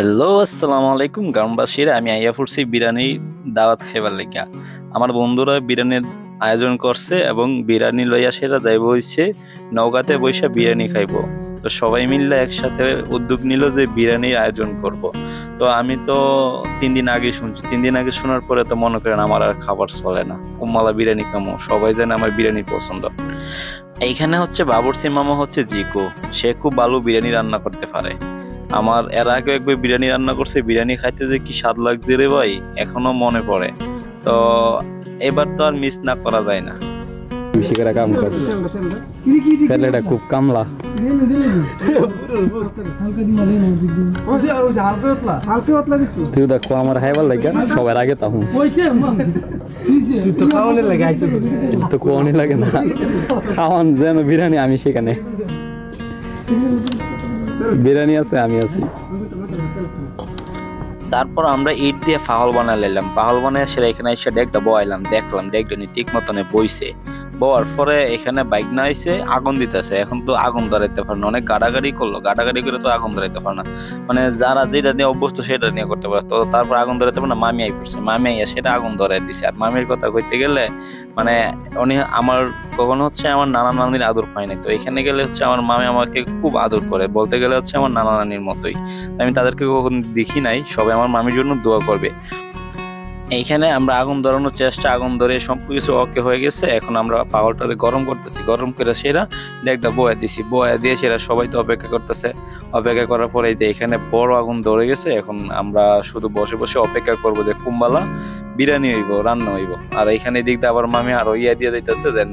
Hello, আসসালামু আলাইকুম গ্রামবাসীরা। আমি আইয়া পড়ছি বিরিয়ানি দাওয়াত খাইবার লাগিয়া। আমার বন্ধুরা বিরিয়ানির আয়োজন করছে এবং বিরিয়ানি লইয়া সেরা যাইব হইছে নওগাঁতে বইসা বিরিয়ানি খাইবো। তো সবাই মিললে একসাথে উদ্যোগ নিল যে বিরিয়ানির আয়োজন করব। তো আমি তো 3 দিন আগে শুনছি, 3 দিন আগে শোনার পরে তো মনে করেন আমার আর খাবার চলে না। কুম্মালা বিরিয়ানি খামো, সবাই জানে আমার বিরিয়ানি পছন্দ। এইখানে হচ্ছে বাবুর্চি মামা হচ্ছে জিকো, সে খুব ভালো বিরিয়ানি রান্না করতে পারে। আমার এর আগে একবার বিরিয়ানি রান্না করছে, বিরিয়ানি খাইতে যে কি স্বাদ লাগছে রে ভাই, এখনো মনে পড়ে। তো এবার তো আর মিস না করা যায় না। বেশি করে কাম করে ছেলেটা খুব কামলা। তুই দেখো আমার হাইবার লাগে সবার আগে তখন তো কোয়ানি লাগে না খাওয়ান যেন বিরিয়ানি। আমি সেখানে বিরিয়ানি আছে, আমি আছি। তারপর আমরা ইট দিয়ে ফাহল বানাই লাইলাম। ফাহল বানাই সেটা এখানে এসে ডেকটা বয়াইলাম, দেখলাম ডেকটা ঠিক মতনে বইছে। বওয়ার পরে এখানে বাইক না আইসে আগুন দিতেছে। এখন তো আগুন ধরাইতে পারে না, অনেক গাড়াগাড়ি করলো, গাড়াগাড়ি করে তো আগুন ধরাইতে পারে না। মানে যারা যেটা নিয়ে অভ্যস্ত সেটা নিয়ে করতে পারে। তো তারপর আগুন ধরাইতে পারে না, মামি আই পড়ছে, মামি আইয়া সেটা আগুন ধরাই দিছে। আর মামির কথা কইতে গেলে মানে উনি আমার কখনো হচ্ছে আমার নানা নানির আদর পায় নাই। তো এখানে গেলে হচ্ছে আমার মামি আমাকে খুব আদর করে, বলতে গেলে হচ্ছে আমার নানা নানির মতোই। আমি তাদেরকে কখনো দেখি নাই, সবাই আমার মামির জন্য দোয়া করবে। এইখানে আমরা আগুন ধরানোর চেষ্টা, আগুন ধরে সবকিছু ওকে হয়ে গেছে। এখন আমরা পাওয়ারটারে গরম করতেছি, গরম করে সেরা ডেকটা বয়া দিছি, বয়া দিয়ে সেরা সবাই তো অপেক্ষা করতেছে। অপেক্ষা করার পরে যে এখানে বড় আগুন ধরে গেছে। এখন আমরা শুধু বসে বসে অপেক্ষা করবো যে কুম্বালা বিরিয়ানি হইব, রান্না হইব। আর এইখানে দিক দিয়ে আবার মামি আরো ইয়া দিয়ে দিতেছে যে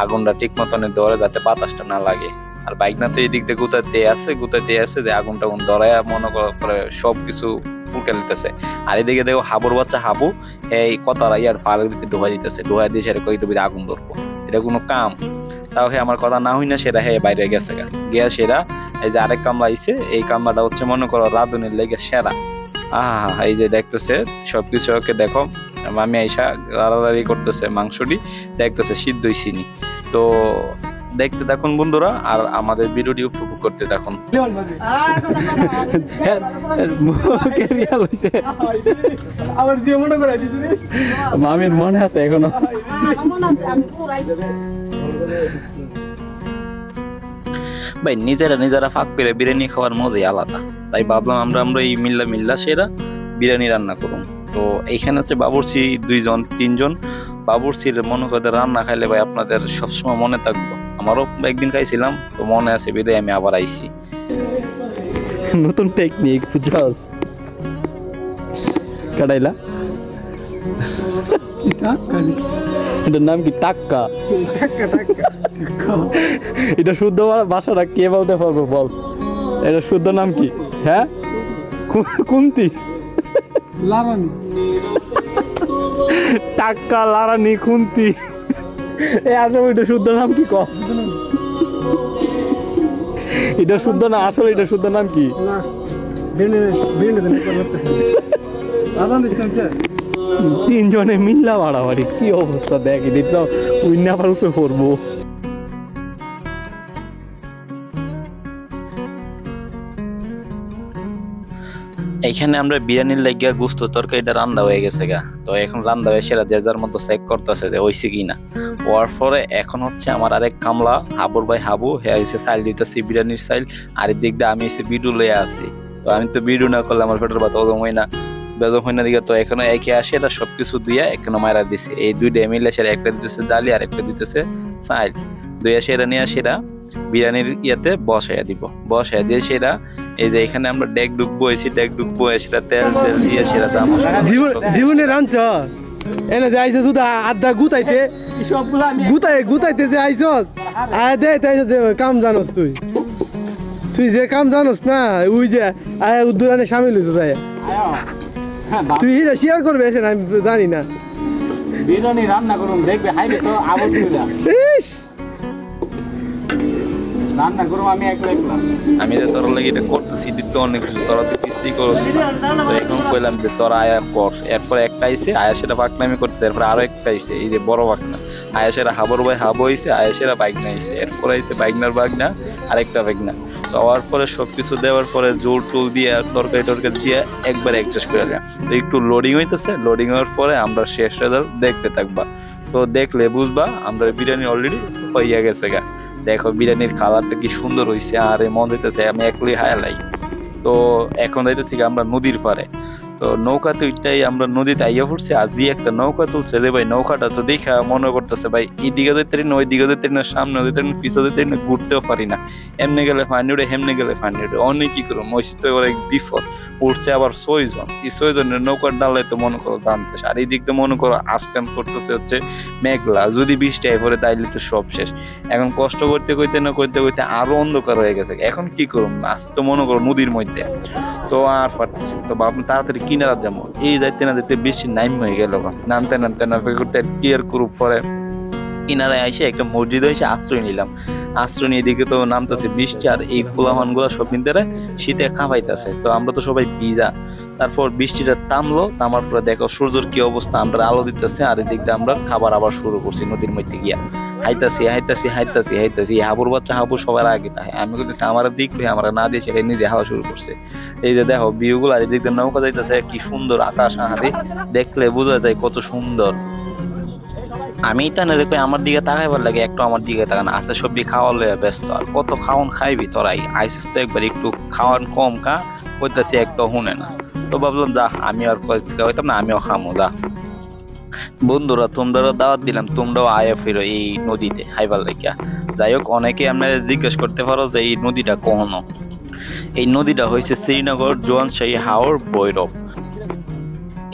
আগুনটা ঠিক মতনে ধরে যাতে বাতাসটা না লাগে। আর বাইক না তো এই দিক দিয়ে গুতাতে আছে যে আগুন টাগুন ধরায় মনে করে সবকিছু পুলকে নিতেছে। আর এদিকে দেখো হাবুর বাচ্চা হাবু এই কতারা ইয়ার ফালের ভিতরে ঢোয়া দিতেছে, ঢোয়া দিয়ে সেটা কইতে আগুন ধরবো। এটা কোনো কাম? তাও আমার কথা না হই না, সেটা বাইরে গেছে গিয়া সেরা এই যে আরেক কামলা আইছে। এই কামলাটা হচ্ছে মনে করো রাঁধুনির লেগে সেরা। এই যে দেখতেছে সবকিছু ওকে দেখো, মামি আইসা রাড়ারাড়ি করতেছে, মাংসটি দেখতেছে সিদ্ধ হইছিনি। তো দেখতে দেখুন বন্ধুরা, আর আমাদের ভিডিওটি উপভোগ করতে দেখুন। মামির মনে আছে এখনো। ভাই নিজেরা ফাঁক পেরে বিরিয়ানি খাওয়ার মজাই আলাদা। তাই ভাবলাম আমরা এই মিল্লা সেরা বিরিয়ানি রান্না করুন। তো এইখানে হচ্ছে বাবুর্চি 2-3 জন। বাবুর্চির মনে করে রান্না খাইলে ভাই আপনাদের সবসময় মনে থাকবো। আমারও একদিন খাইছিলাম, তো মনে আছে বিদায় আমি আবার আইছি। নতুন টেকনিক বুঝছস? কাটাইলা এটার নাম কি? টাক্কা। এটা শুদ্ধ ভাষাটা কে বলতে পারবো বল? এটা শুদ্ধ নাম কি? হ্যাঁ, কুন্তি লারানি, টাক্কা লারানি কুন্তি। আসলে এটা শুদ্ধ নাম কি? এটা শুদ্ধ না, আসলে এটা শুদ্ধ নাম কি? 3 জনে মিল্লা বাড়াবাড়ি, কি অবস্থা দেখ। এটা তো উইন্নাবার উপরে পড়বো। এইখানে আমরা বিরিয়ানির লাগিয়া গুস্ত তরকারিটা রান্না হয়ে গেছে গা। তো এখন রান্না হয়ে সেরা যে যার মতো চেক করতেছে যে হইছে কিনা। হওয়ার পরে এখন হচ্ছে আমার আরেক কামলা হাবুর ভাই হাবু হয়েছে চাইল দিতেছি, বিরিয়ানির চাইল। আর দিক দিয়ে আমি এসে বিডু লইয়া আছি। তো আমি তো বিডু না করলে আমার পেটের ভাত হজম হয় না, বেজম হয় না দিকে। তো এখানে একে আসে এটা সবকিছু দিয়ে এখানে মায়েরা দিছে। এই 2টা মিলে সেটা একটা দিতেছে জালি আর একটা দিতেছে চাইল। দুইয়া সেটা নিয়ে সেটা বিরিয়ানির ইয়াতে বসাইয়া দিব, বসাইয়া দিয়ে সেটা এই যে এখানে আমরা ডেক ডুববো সেটা তেল দিয়ে সেটা জীবনে রাঞ্চ এনে যে আইসো শুধু আড্ডা গুতাইতে যে আইস আয় দে কাম জানোস তুই যে কাম জানোস না, ওই যে আয় উদ্দুরানে সামিল হইছো যায়। তুই এটা শেয়ার করবে এসে আমি জানি না। বিরিয়ানি রান্না করুন দেখবে হাইবে তো আবল ছিল। আমি যে তোর লাগি এটা করতেছি দিতে অনেক কিছু তোরা তো কিস্তি করছ না তো এখন কইলাম যে তোরা আয়া কর এরপরে একটা আইছে আয়া সেটা পাকনামি করতেছে এরপরে আরো একটা আইছে এই যে বড় পাকনা আয়া সেটা হাবর ভাই হাবো হইছে আয়া সেটা বাইক না আইছে এরপরে আইছে বাইকনার বাগনা আরেকটা বাইকনা তো হওয়ার পরে সবকিছু দেওয়ার পরে জোর টুল দিয়ে তরকারি দিয়ে একবার অ্যাডজাস্ট করে দিলাম তো একটু লোডিং হইতেছে লোডিং হওয়ার পরে আমরা শেষ রেজাল্ট দেখতে থাকবা তো দেখলে বুঝবা আমরা বিরিয়ানি অলরেডি হইয়া গেছে গা দেখো বিরিয়ানির কালারটা কি সুন্দর হইছে আর মন হইতেছে আমি একলি হায়ালাই তো এখন যাইতেছি আমরা নদীর পারে তো নৌকাতে ওইটাই আমরা নদীতে আইয়া পড়ছি আজ দিয়ে একটা নৌকা তুলছে রে ভাই নৌকাটা তো দেখা মনে করতেছে ভাই এইদিকে যেতে না ওই দিকে যেতে না সামনে যেতে না পিছনে যেতে না ঘুরতেও পারি না এমনি গেলে ফানি উঠে হেমনে গেলে ফানি উঠে অনেক কি করবো মসজিদ তো এবার বিপদ উঠছে আবার 6 জন এই 6 জনের নৌকার ডালে তো মনে করো জানছে আর এই দিক তো মনে করো আজকাল করতেছে হচ্ছে মেঘলা যদি বৃষ্টি আই পরে তাইলে তো সব শেষ এখন কষ্ট করতে করতে আরো অন্ধকার হয়ে গেছে এখন কি করুন আজ তো মনে করো নদীর মধ্যে তো আর পারতেছি তো ভাবলাম তাড়াতাড়ি কিনারা যাবো এই যাইতে না যেতে বেশি নাইম হয়ে গেল নামতে না করতে ক্লিয়ার করুপ পরে কিনারায় এসে একটা মসজিদে এসে আশ্রয় নিলাম আশ্রয় নিয়ে দিকে তো নামতেছে বৃষ্টি আর এই ফুলামান গুলা সব নিতে শীতে কাঁপাইতেছে তো আমরা তো সবাই ভিজা তারপর বৃষ্টিটা থামার পরে দেখো সূর্যের কি অবস্থা আমরা আলো দিতেছে আর এদিক দিয়ে আমরা খাবার আবার শুরু করছি নদীর মধ্যে গিয়া হাইতাছি হাবুর বাচ্চা হাবু সবার আগে তাই আমি বলতেছি আমার দিক হয়ে আমরা না দিয়ে সেটা নিজে হাওয়া শুরু করছে এই যে দেখো ভিউগুলো আর এদিক দিয়ে নৌকা যাইতেছে কি সুন্দর আকাশ আহারি দেখলে বোঝা যায় কত সুন্দর আমি তাহলে রেখে আমার দিকে তাকাইবার লাগে একটু আমার দিকে তাকানো আছে সবজি খাওয়ার লইয়া ব্যস্ত আর কত খাওয়ান খাইবি তোরাই আইসিস তো একবার একটু খাওয়ান কম খা কইতাছি একটা শুনে না তো ভাবলাম যা আমি আর খাওয়াইতাম না আমিও খামো যা বন্ধুরা তোমরা দাওয়াত দিলাম তোমরাও আয়া ফিরো এই নদীতে হাইবার লেগিয়া যাই হোক অনেকে আপনারা জিজ্ঞেস করতে পারো যে এই নদীটা কখনো এই নদীটা হয়েছে শ্রীনগর জোয়ানশাহী হাওর ভৈরব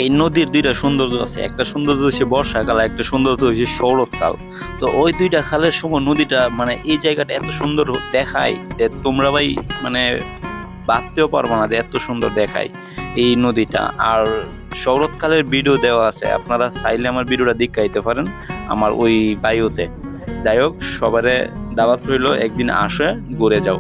এই নদীর দুইটা সৌন্দর্য আছে একটা সৌন্দর্য হচ্ছে বর্ষাকাল একটা সৌন্দর্য হচ্ছে শরৎকাল তো ওই দুইটা খালের সময় নদীটা মানে এই জায়গাটা এত সুন্দর দেখায় যে তোমরা ভাই মানে ভাবতেও পারবো না যে এত সুন্দর দেখায় এই নদীটা আর শরৎকালের ভিডিও দেওয়া আছে আপনারা চাইলে আমার ভিডিওটা দেখাইতে পারেন আমার ওই বায়ুতে যাই হোক সবারে দাওয়াত রইল একদিন আসে ঘুরে যাও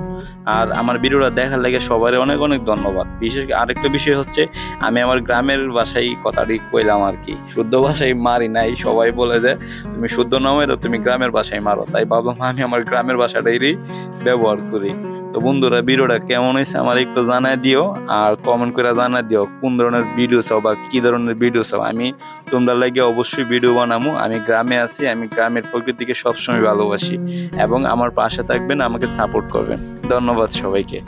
আর আমার ভিডিওটা দেখার লাগে সবারই অনেক অনেক ধন্যবাদ বিশেষ আরেকটা বিষয় হচ্ছে আমি আমার গ্রামের ভাষায় কথাটি কইলাম আর কি শুদ্ধ ভাষায় মারি নাই সবাই বলে যে তুমি শুদ্ধ না মেরো তুমি গ্রামের ভাষায় মারো তাই ভাবলাম আমি আমার গ্রামের ভাষাটাই ব্যবহার করি তো বন্ধুরা ভিডিওটা কেমন হয়েছে আমার একটু জানাই দিও আর কমেন্ট করে জানাই দিও কোন ধরনের ভিডিও চাও বা কি ধরনের ভিডিও চাও আমি তোমরা লাগে অবশ্যই ভিডিও বানাবো আমি গ্রামে আছি আমি গ্রামের প্রকৃতিকে সবসময় ভালোবাসি এবং আমার পাশে থাকবেন আমাকে সাপোর্ট করবেন ধন্যবাদ সবাইকে।